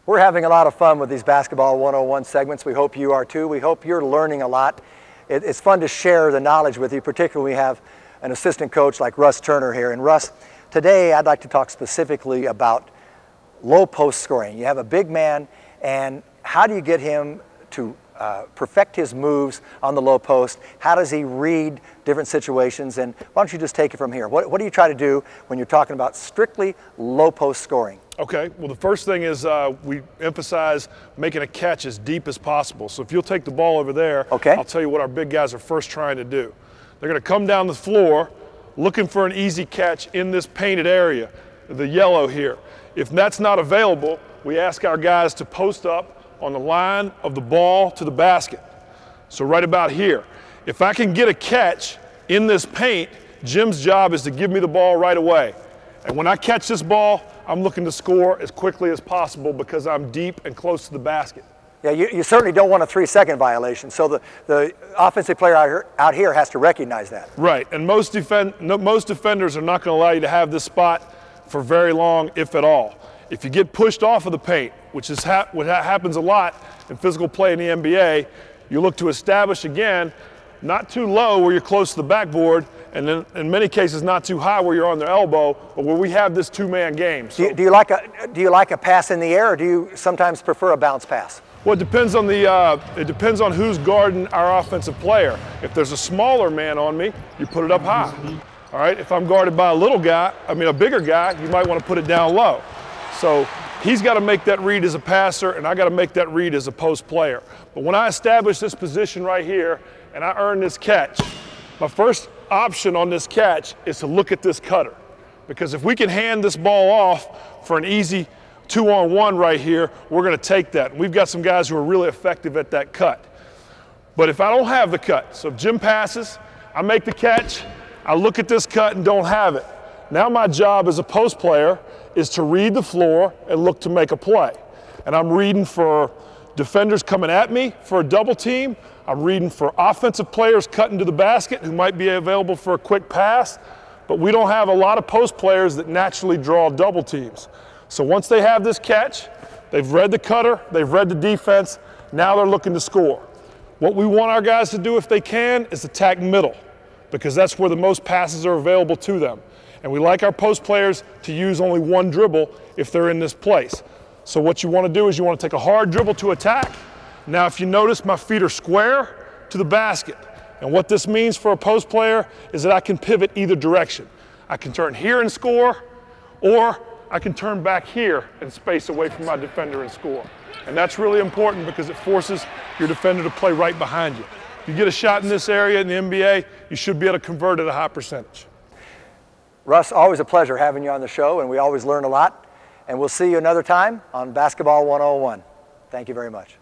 We're having a lot of fun with these Basketball 101 segments. We hope you are too. We hope you're learning a lot. It's fun to share the knowledge with you, particularly when we have an assistant coach like Russ Turner here. And Russ, today I'd like to talk specifically about low post scoring. You have a big man, and how do you get him to perfect his moves on the low post? How does he read different situations? And why don't you just take it from here? What do you try to do when you're talking about strictly low post scoring? Okay, well the first thing is we emphasize making a catch as deep as possible. So if you'll take the ball over there, okay, I'll tell you what our big guys are first trying to do. They're going to come down the floor looking for an easy catch in this painted area, the yellow here. If that's not available, we ask our guys to post up on the line of the ball to the basket. So right about here. If I can get a catch in this paint, Jim's job is to give me the ball right away. And when I catch this ball, I'm looking to score as quickly as possible because I'm deep and close to the basket. Yeah, you certainly don't want a 3-second violation, so the offensive player out here has to recognize that. Right, and most defenders are not going to allow you to have this spot for very long, if at all. If you get pushed off of the paint, which is what happens a lot in physical play in the NBA, you look to establish again, not too low where you're close to the backboard, and then in many cases not too high where you're on their elbow, but where we have this two-man game. So, do you like a pass in the air, or do you sometimes prefer a bounce pass? Well, it depends on who's guarding our offensive player. If there's a smaller man on me, you put it up high. All right, if I'm guarded by a bigger guy, you might want to put it down low. So he's got to make that read as a passer, and I got to make that read as a post player. But when I establish this position right here and I earn this catch, my first option on this catch is to look at this cutter. Because if we can hand this ball off for an easy 2-on-1 right here, we're going to take that. And we've got some guys who are really effective at that cut. But if I don't have the cut, so if Jim passes, I make the catch, I look at this cut and don't have it. Now my job as a post player is to read the floor and look to make a play. And I'm reading for defenders coming at me for a double team. I'm reading for offensive players cutting to the basket who might be available for a quick pass. But we don't have a lot of post players that naturally draw double teams. So once they have this catch, they've read the cutter, they've read the defense, now they're looking to score. What we want our guys to do if they can is attack middle, because that's where the most passes are available to them. And we like our post players to use only one dribble if they're in this place. So what you want to do is you want to take a hard dribble to attack. Now if you notice, my feet are square to the basket. And what this means for a post player is that I can pivot either direction. I can turn here and score, or I can turn back here and space away from my defender and score. And that's really important because it forces your defender to play right behind you. If you get a shot in this area in the NBA, you should be able to convert at a high percentage. Russ, always a pleasure having you on the show, and we always learn a lot. And we'll see you another time on Basketball 101. Thank you very much.